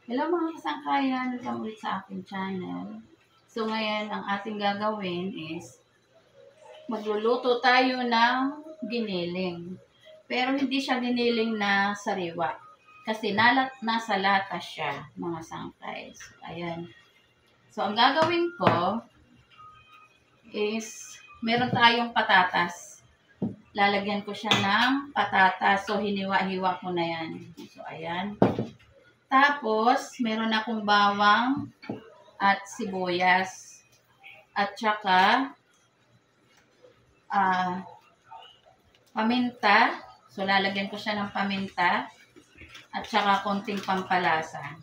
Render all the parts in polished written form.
Hello mga kasangkayan, welcome ulit sa aking channel. So ngayon, ang ating gagawin is magluluto tayo ng giniling. Pero hindi siya giniling na sariwa. Kasi nasa lata siya, mga sangkay. So, ayan. So ang gagawin ko is meron tayong patatas. Lalagyan ko siya ng patatas. So hiniwa-hiwa ko na yan. So ayan. Tapos, meron akong bawang at sibuyas. At saka, paminta. So, lalagyan ko siya ng paminta. At saka, konting pampalasa.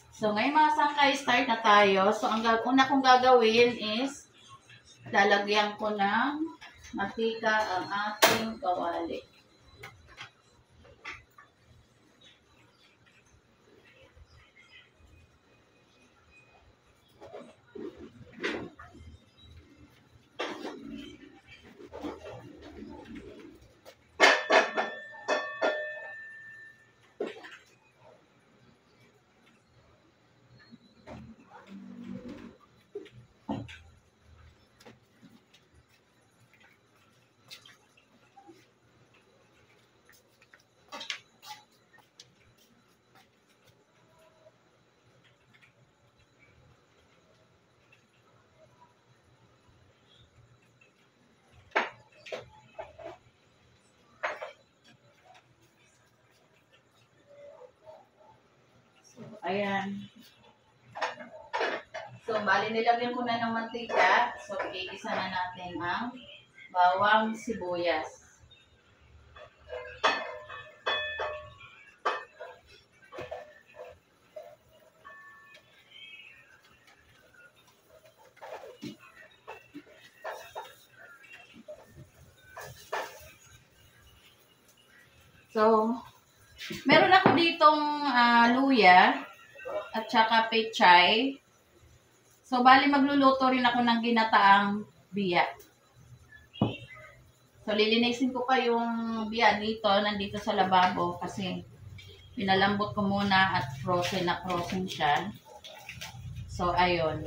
So, ngayon mga sangkay, start na tayo. So, ang una kong gagawin is, lalagyan ko ng mantika ang ating kawali. Ayan. So, bali nilagyan ko na ng mantika. So, igigisa na natin ang bawang sibuyas. So, meron ako ditong luya at saka pechay. So, bali magluluto rin ako ng ginataang biya. So, lilinisin ko pa yung biya dito, nandito sa lababo kasi pinalambot ko muna at frozen na frozen siya. So, ayun.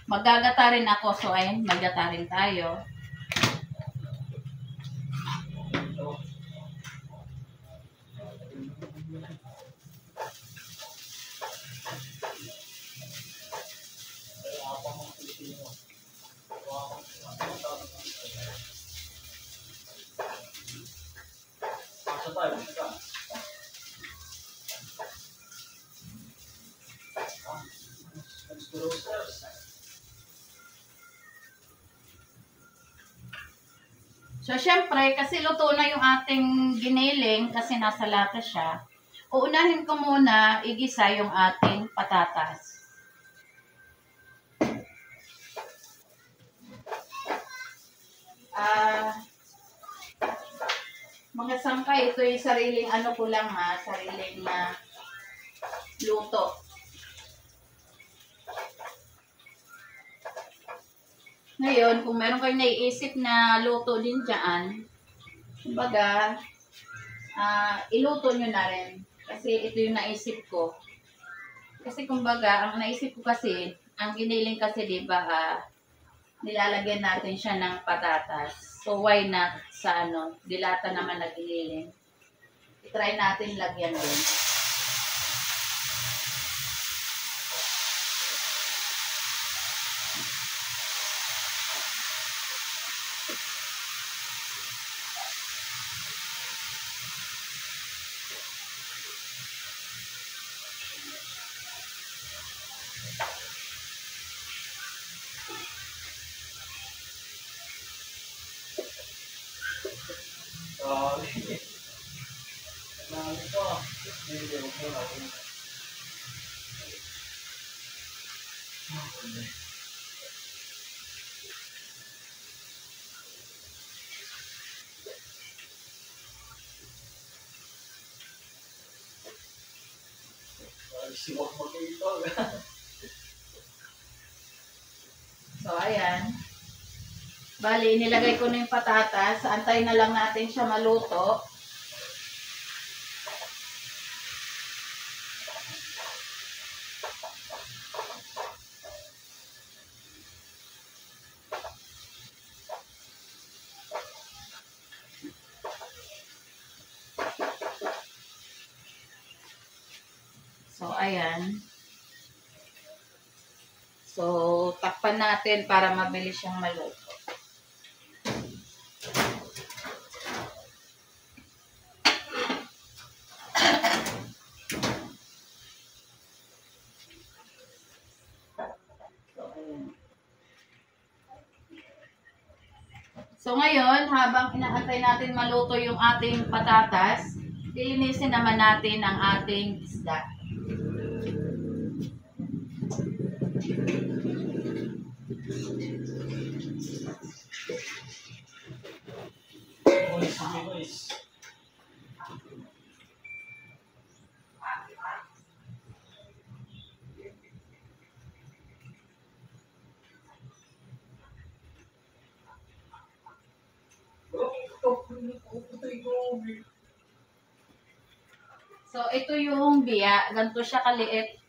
Maggagata rin ako. So, ayun, maggata rin tayo. So, syempre, kasi luto na yung ating giniling kasi nasa lata siya, uunahin ko muna igisa yung ating patatas. Mga sangkay, ito yung sariling ano ko lang sariling luto. Ngayon, kung meron kayong naiisip na luto din dyan, kumbaga, iluto nyo na rin. Kasi ito yung naisip ko. Kasi kumbaga, ang naisip ko kasi, ang giniling kasi, diba, nilalagyan natin siya ng patatas. So, why not sa dilata naman na giniling. I-try natin lagyan din. So, ayan. Bali, nilagay ko na yung patatas. Antayin na lang natin siya maluto. So, ayan. So, takpan natin para mabilis siyang maluto. So, ngayon, habang inaantay natin maluto yung ating patatas, lilinisin naman natin ang ating isda. So, ito yung biya. Ganito siya kaliit.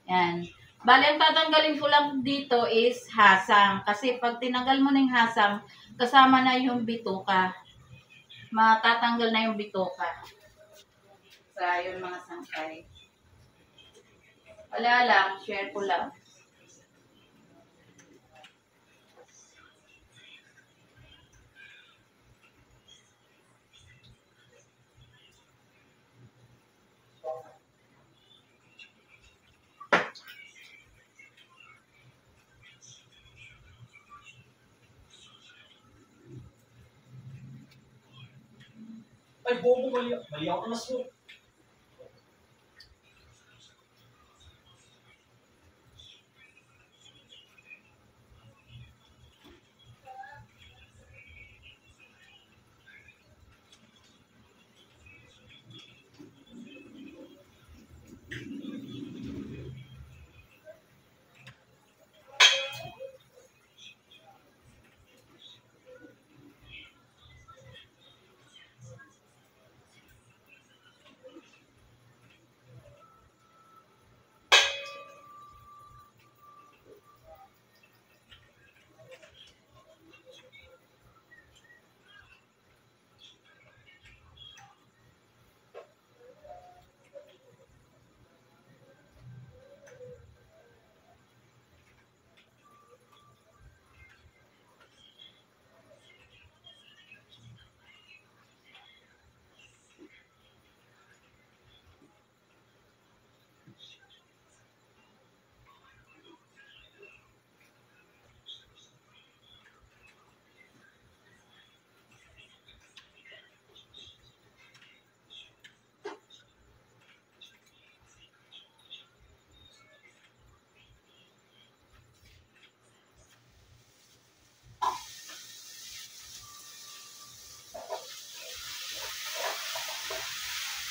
Yan. Bale, ang tatanggalin ko lang dito is hasang. Kasi pag tinanggal mo na yung hasang, kasama na yung bituka. Matatanggal na yung bituka. So, yun mga sangkay. Wala lang, share ko lang. Ay, bobo, mali ako na smoke.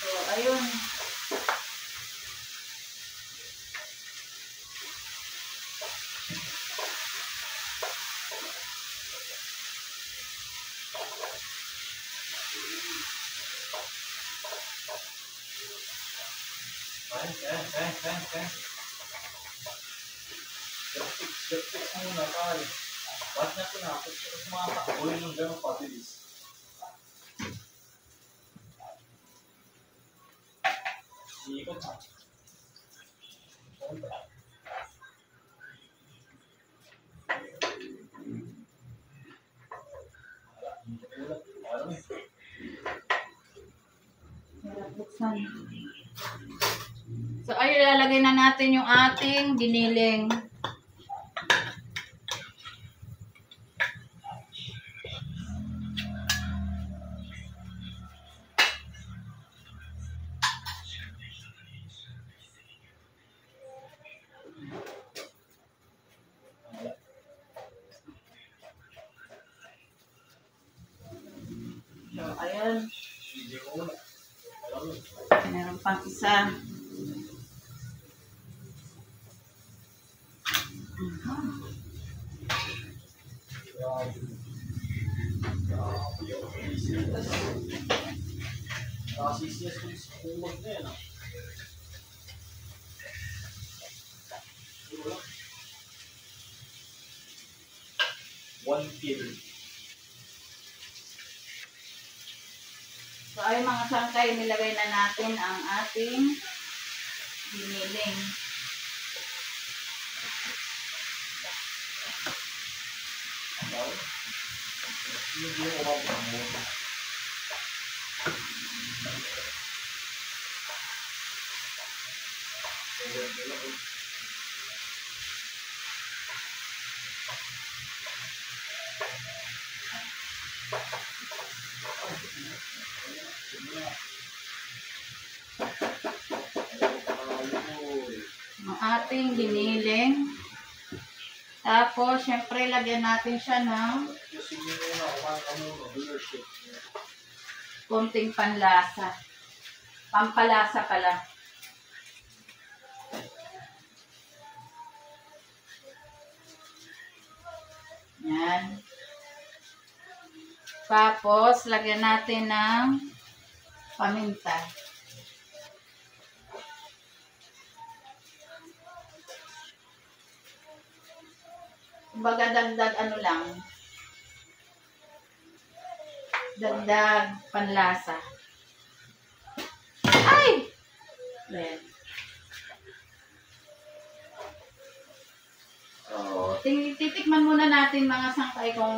So, ayun. Kaya. Get-fix muna tayo. Ba't na tinapos ko sa mga takboy ng gano'ng pabilis? Iikot na. Buksan. So, ayun, ilalagay na natin yung ating giniling. So, ayun. Meron pang isa. Nakasisiyas ko sa kumag na yan. One kill. So, ay mga sangkay, nilagay na natin ang ating Giniling. Hindi mo mabamon. Ang ating giniling. Tapos, syempre, lagyan natin siya ng konting panlasa. Pampalasa pala. Yan. Tapos, lagyan natin ng paminta. Kumbaga dagdag ano lang. Dagdag panlasa. Ay! Ayan. So, titikman muna natin mga sangkay kung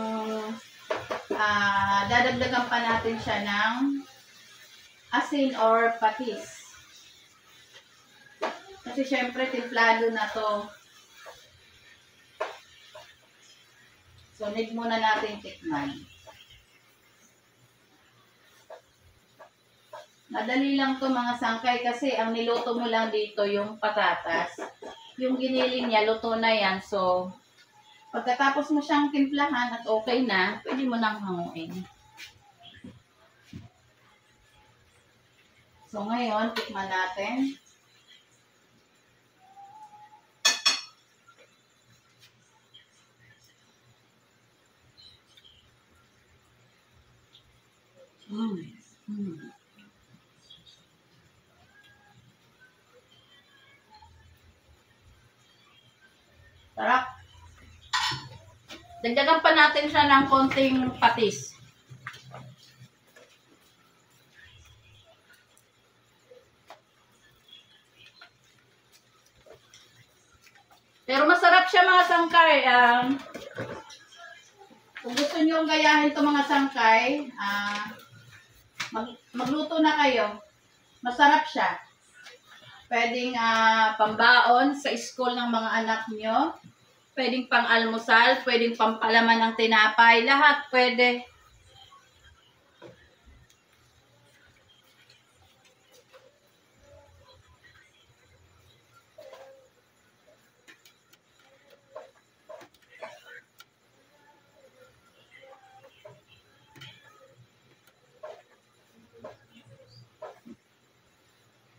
dadagdagan pa natin siya ng asin or patis. Kasi syempre timplado na to. So, need muna natin tikman. Madali lang to mga sangkay kasi ang niluto mo lang dito yung patatas. Yung giniling niya, luto na yan. So, pagkatapos mo siyang timplahan at okay na, pwede mo nang hanguin. So, ngayon, tikman natin. Sarap. Dagdagan pa natin siya ng konting patis. Pero masarap siya mga sangkay. Kung gusto nyo gayahin ito mga sangkay, magluto na kayo. Masarap siya. Pwedeng pambaon sa school ng mga anak nyo. Pwedeng pang-almusal, pwedeng pampalaman ng tinapay. Lahat pwede.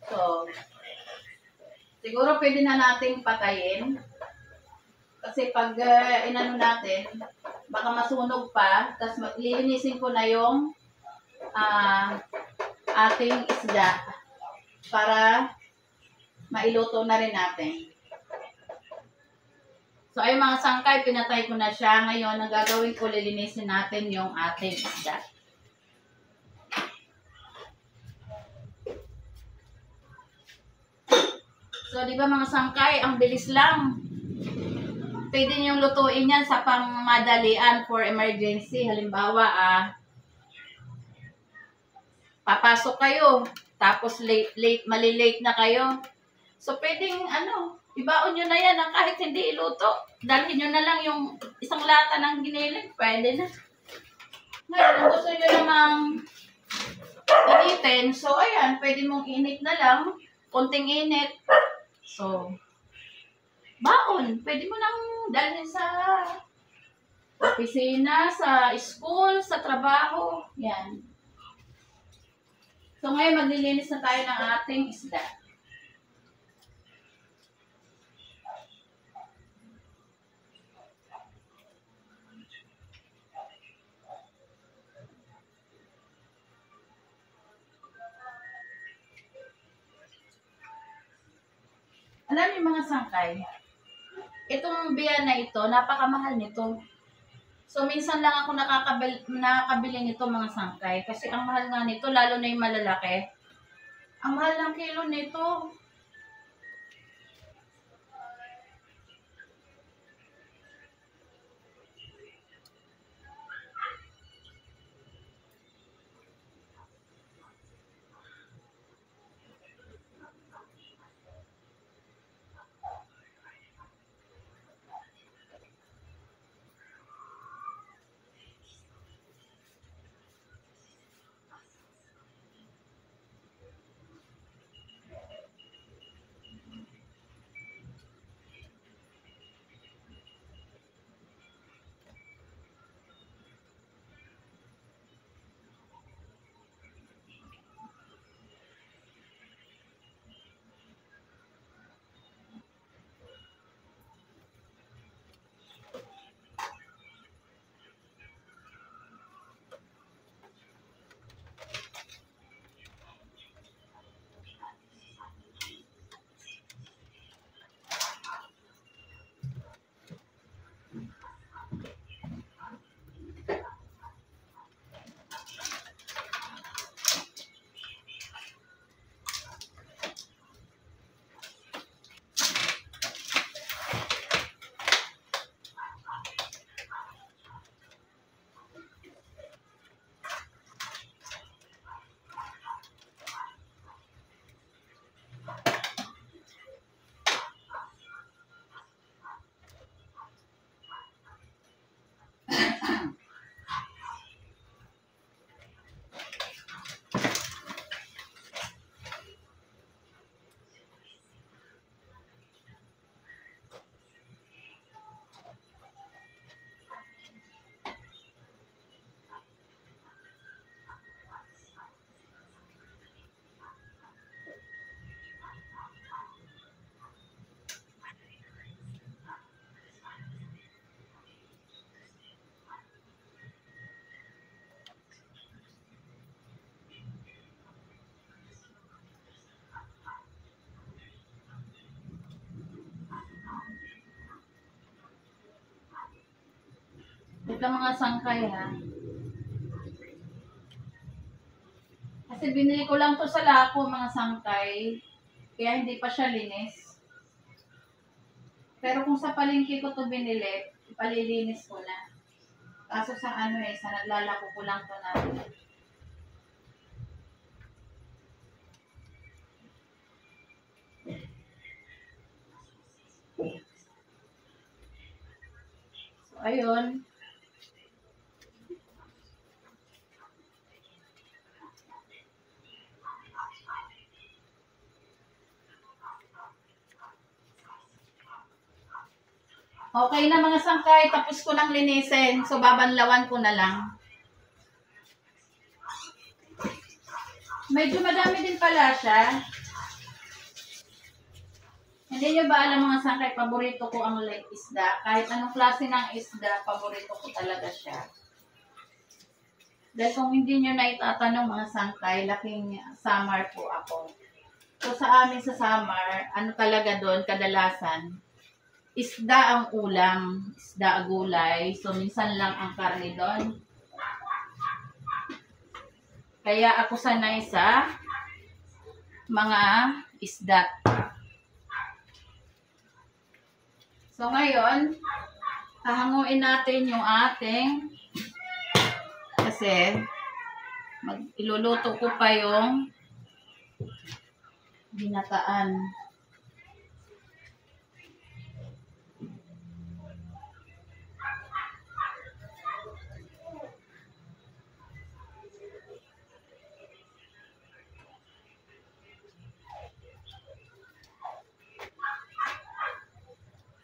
So, siguro pwede na nating patayin. Kasi pag inano natin, baka masunog pa. Tapos lilinisin ko na yung ating isda para mailuto na rin natin. So, ay mga sangkay, pinatay ko na siya. Ngayon, ang gagawin ko, lilinisin natin yung ating isda. So, di ba mga sangkay, ang bilis lang. Pwede niyong lutuin yan sa pangmadalian for emergency. Halimbawa, papasok kayo, tapos malilate na kayo. So, pwedeng, ibaon nyo na yan kahit hindi iluto. Dalhin nyo na lang yung isang lata ng giniling. Pwede na. Ngayon, kung gusto nyo namang initin, so, ayan, pwede mong init na lang. Konting init. So, baon. Pwede mo nang dalhin sa opisina, sa school, sa trabaho. Yan. So, ngayon maglilinis na tayo ng ating isda. Alam niyo mga sangkay, itong biyan na ito, napakamahal nito. So, minsan lang ako nakakabili nito mga sangkay. Kasi ang mahal nga nito, lalo na yung malalaki. Ang mahal ng kilo nito. Wait lang mga sangkay ha. Kasi binili ko lang to sa Lako mga sangkay. Kaya hindi pa siya linis. Pero kung sa palengke ko to binili, ipalilinis ko na. Kaso sa ano sa naglalako ko lang to na. So, ayun. Okay na mga sangkay, tapos ko nang linisin. So, babanlawan ko na lang. Medyo madami din pala siya. Hindi nyo ba alam mga sangkay, paborito ko ang lake isda. Kahit anong klase ng isda, paborito ko talaga siya. Dahil kung hindi nyo na itatanong mga sangkay, laking summer po ako. So, sa amin sa summer, ano talaga doon, kadalasan, isda ang ulam, isda gulay. So, minsan lang ang karne doon. Kaya ako sanay sa mga isda. So, ngayon, hahanguin natin yung ating kasi iluluto ko pa yung ginataan.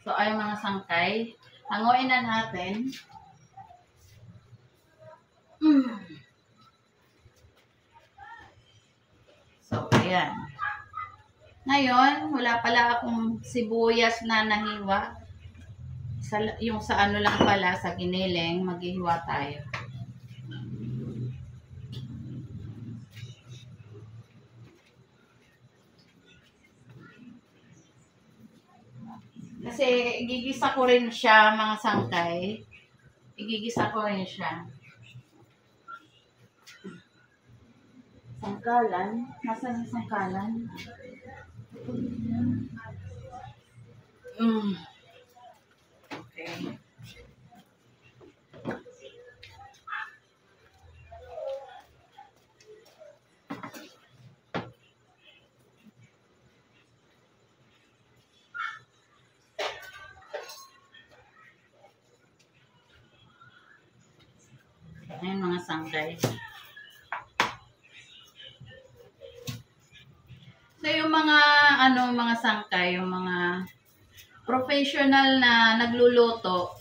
So, ay mga sangkay, hanguin na natin. So, ayan. Ngayon, wala pala akong sibuyas na nahiwa. Yung sa ano lang pala, sa giniling, maghihiwa tayo. Kasi igigisa ko rin siya mga sangkay. Igigisa ko rin siya. Sangkalan? Nasaan yung sangkalan? Okay. Ayan mga sangkay. So yung mga mga sangkay, yung mga professional na nagluluto,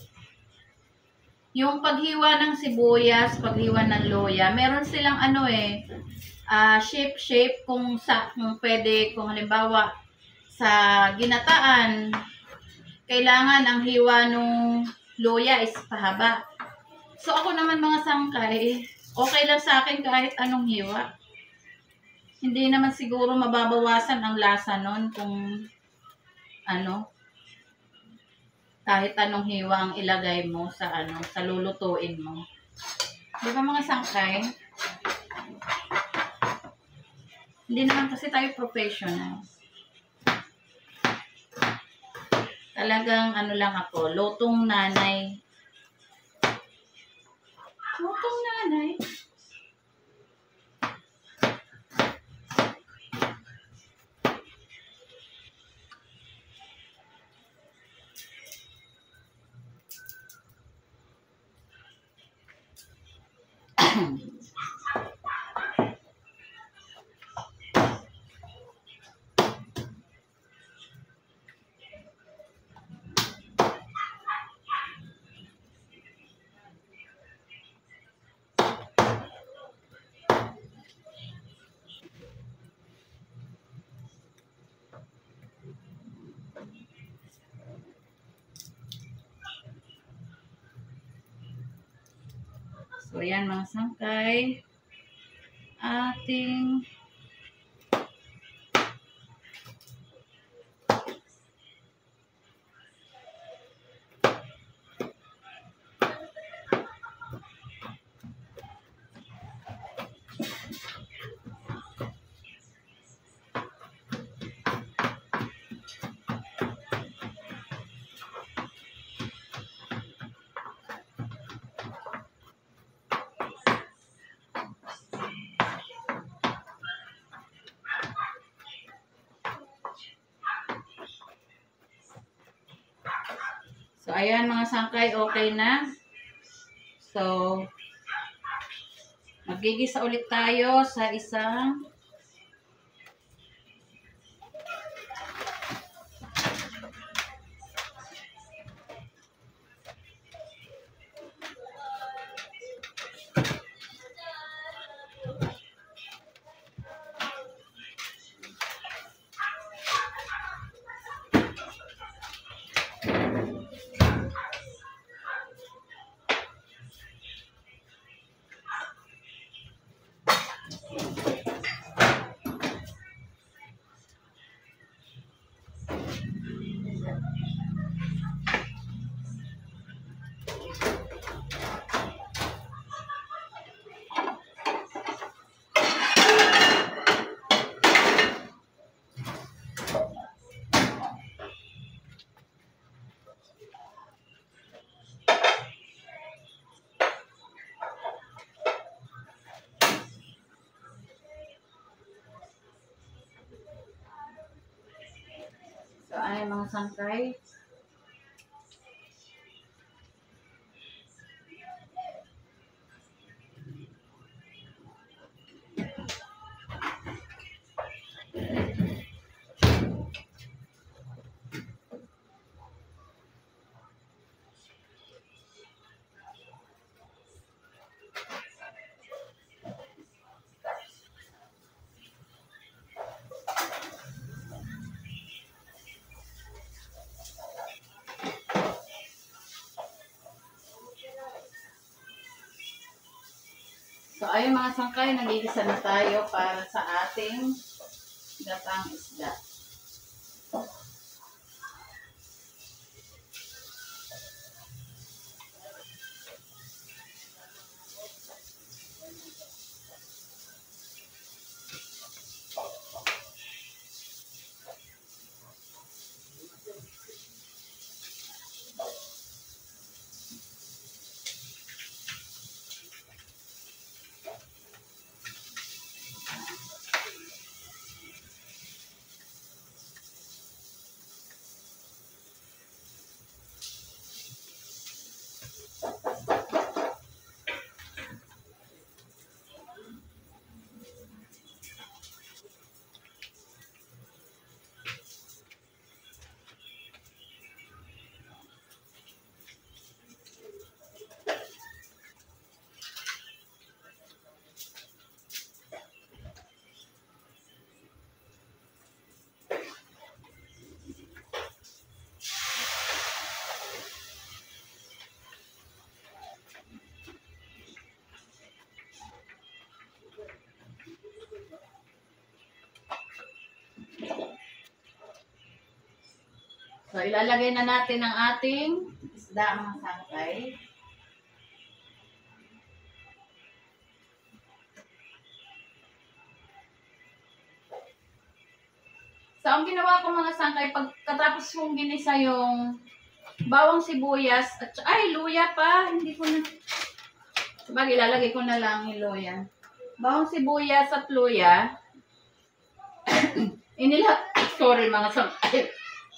yung paghiwa ng sibuyas, paghiwa ng luya, meron silang shape kung pwede, kung halimbawa sa ginataan, kailangan ang hiwa ng luya is pahaba. So ako naman mga sangkay, okay lang sa akin kahit anong hiwa. Hindi naman siguro mababawasan ang lasa nun kung kahit anong hiwa ang ilagay mo sa sa lulutuin mo. Di ba mga sangkay? Hindi naman kasi tayo professional. Talagang lang ako, lutong nanay. Lutong nanay? So, yan mga sangkay. Ating So, ayan mga sangkay, okay na. So, magigisa ulit tayo sa isang So, ayan mga sangkay. So, ayun mga sangkay, nagigisa na tayo para sa ating gatang isda. So, ilalagay na natin ang ating isda mga sangkay. So, ang ginawa ko mga sangkay, pagkatapos kong ginisa yung bawang sibuyas, at ay, luya pa, hindi ko na, sabagay, ilalagay ko na lang yung luya. Bawang sibuyas at luya, sorry mga sangkay,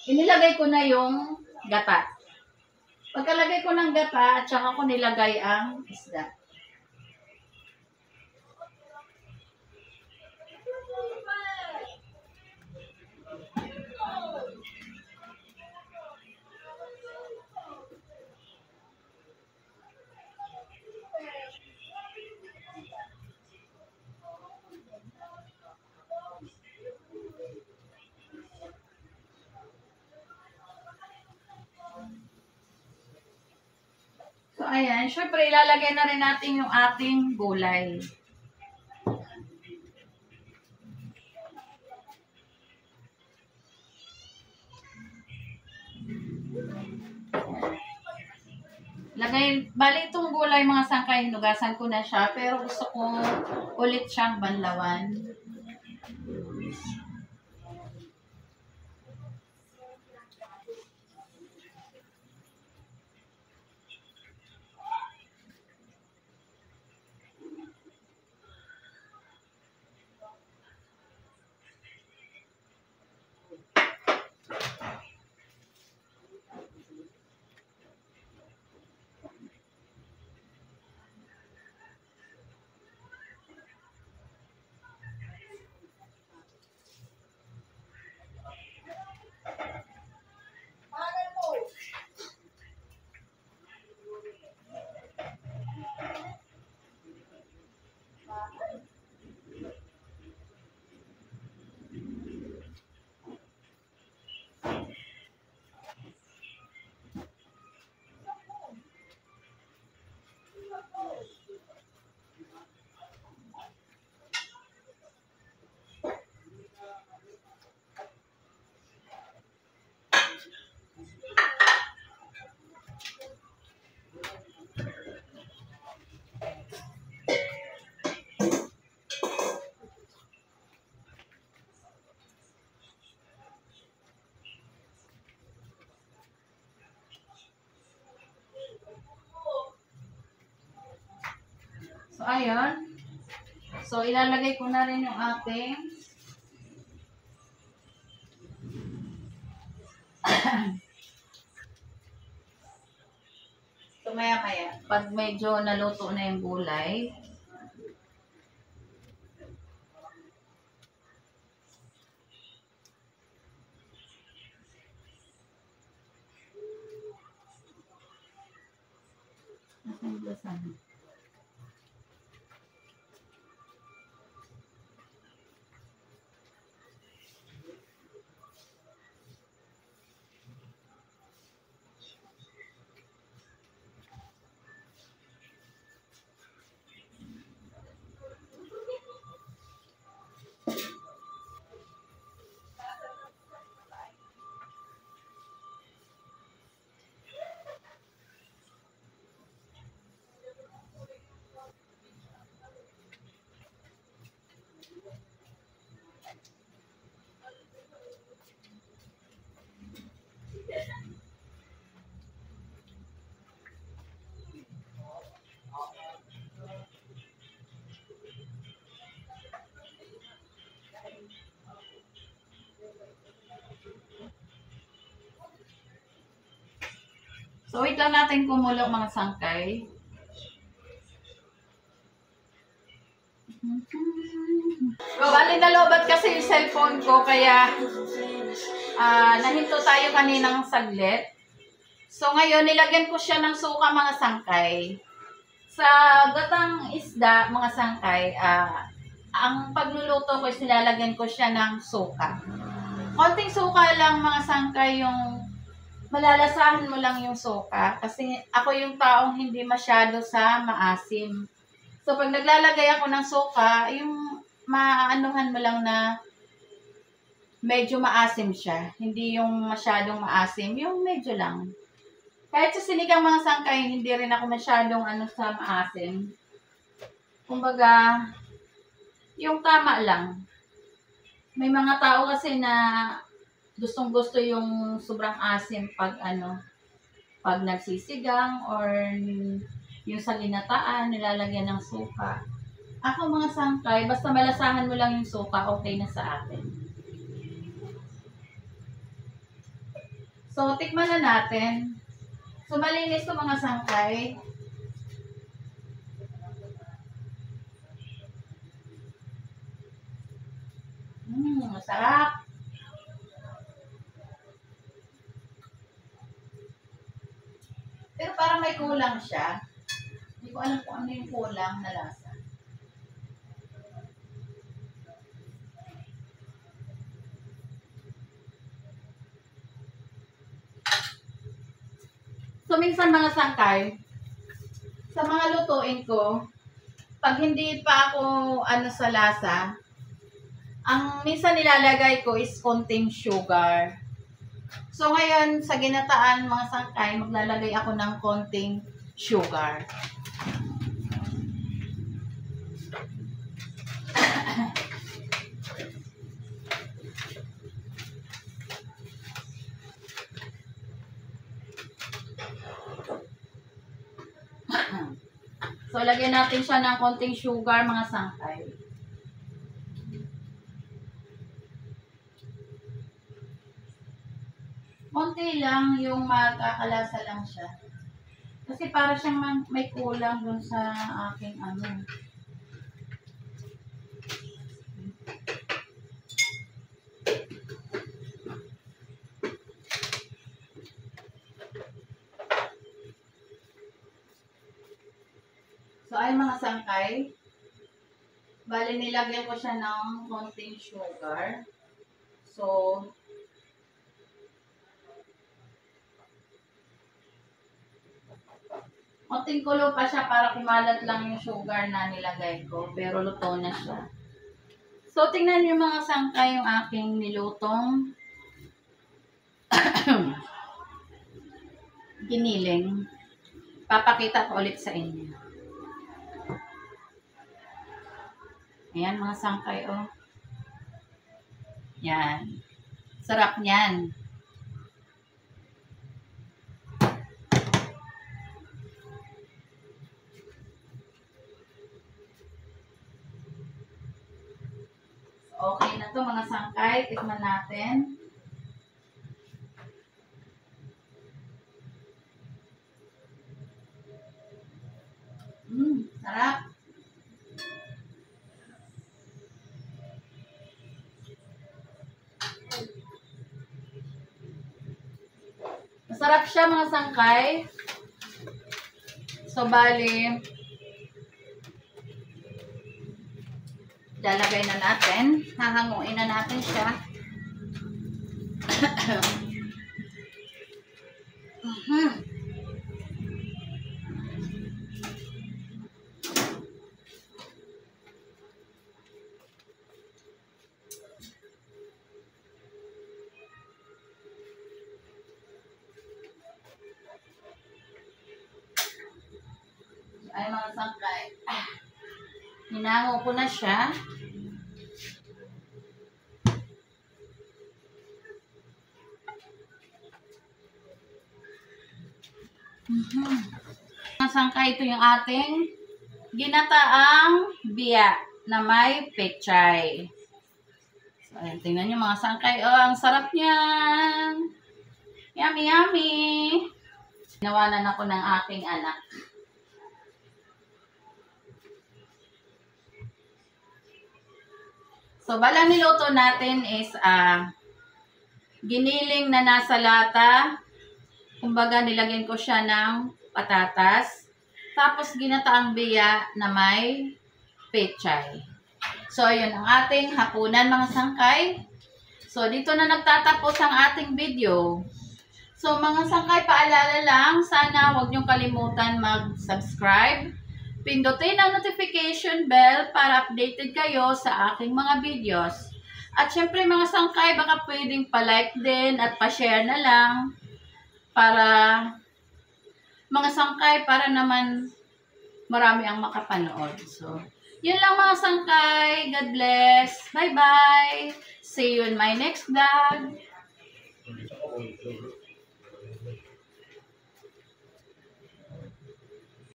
inilagay ko na yung gata. Pagkalagay ko ng gata, at saka ko nilagay ang isda. So, ayan. Syempre, ilalagay na rin natin yung ating gulay. Bali itong gulay mga sangkay, hinugasan ko na siya, pero gusto ko ulit siyang banlawan. So, ayun. So, ilalagay ko na rin yung ating so, maya-maya, pag medyo naluto na yung gulay, nasaan. So, wait lang natin kumulo mga sangkay. Bali nalobat kasi yung cellphone ko, kaya nahinto tayo kaninang saglit. So, ngayon, nilagyan ko siya ng suka mga sangkay. Sa gatang isda, mga sangkay, ang pagluluto ko is nilalagyan ko siya ng suka. Konting suka lang mga sangkay, yung malalasahan mo lang yung suka. Kasi ako yung taong hindi masyado sa maasim. So, pag naglalagay ako ng suka, yung maanuhan mo lang na medyo maasim siya. Hindi yung masyadong maasim, yung medyo lang. Kahit sa sinigang mga sangkay, hindi rin ako masyadong sa maasim. Kumbaga, yung tama lang. May mga tao kasi na gustong-gusto yung sobrang asim pag pag nagsisigang or yung sa ginataan, nilalagyan ng suka. Ako mga sangkay, basta malasahan mo lang yung suka, okay na sa atin. So, tikman na natin. So, malinis to mga sangkay. Masarap. Pero parang may kulang siya. Hindi ko alam kung ano yung kulang na lasa. So, minsan mga sangkay, sa mga lutuin ko, pag hindi pa ako sa lasa, ang minsan nilalagay ko is konting sugar. So, ngayon, sa ginataan mga sangkay, maglalagay ako ng konting sugar. So, lagyan natin siya ng konting sugar, mga sangkay. Konti lang, yung magkakalasa lang siya. Kasi para siyang may kulang dun sa aking So, ay mga sangkay, bali nilagyan ko siya ng konting sugar. So, konting kulo pa siya para kumalat lang yung sugar na nilagay ko. Pero luto na siya. So, tingnan niyo mga sangkay yung aking nilutong giniling. Papakita ko ulit sa inyo. Ayan mga sangkay, oh. Yan. Sarap niyan. Okay na to mga sangkay. Tikman natin. Sarap. Masarap siya mga sangkay. So, bali, lalagay na natin. Hahanguin na natin siya. Ay mga sangkay. Hinango ko na siya. Mga sangkay, ito yung ating ginataang biya na may pechay. So, ayan, tingnan nyo mga sangkay. Oh, ang sarap niyan. Yummy, yummy. Ginawanan ako ng aking anak. So, balang niluto natin is giniling na nasa lata. Kumbaga, nilagyan ko siya ng patatas. Tapos, ginataang biya na may pechay. So, yun ang ating hapunan mga sangkay. So, dito na nagtatapos ang ating video. So, mga sangkay, paalala lang, sana huwag niyong kalimutan mag-subscribe. Pindutin ang notification bell para updated kayo sa aking mga videos. At syempre mga sangkay, baka pwedeng pa-like din at pa-share na lang para mga sangkay, para naman marami ang makapanood. So, yun lang mga sangkay. God bless. Bye-bye. See you in my next vlog.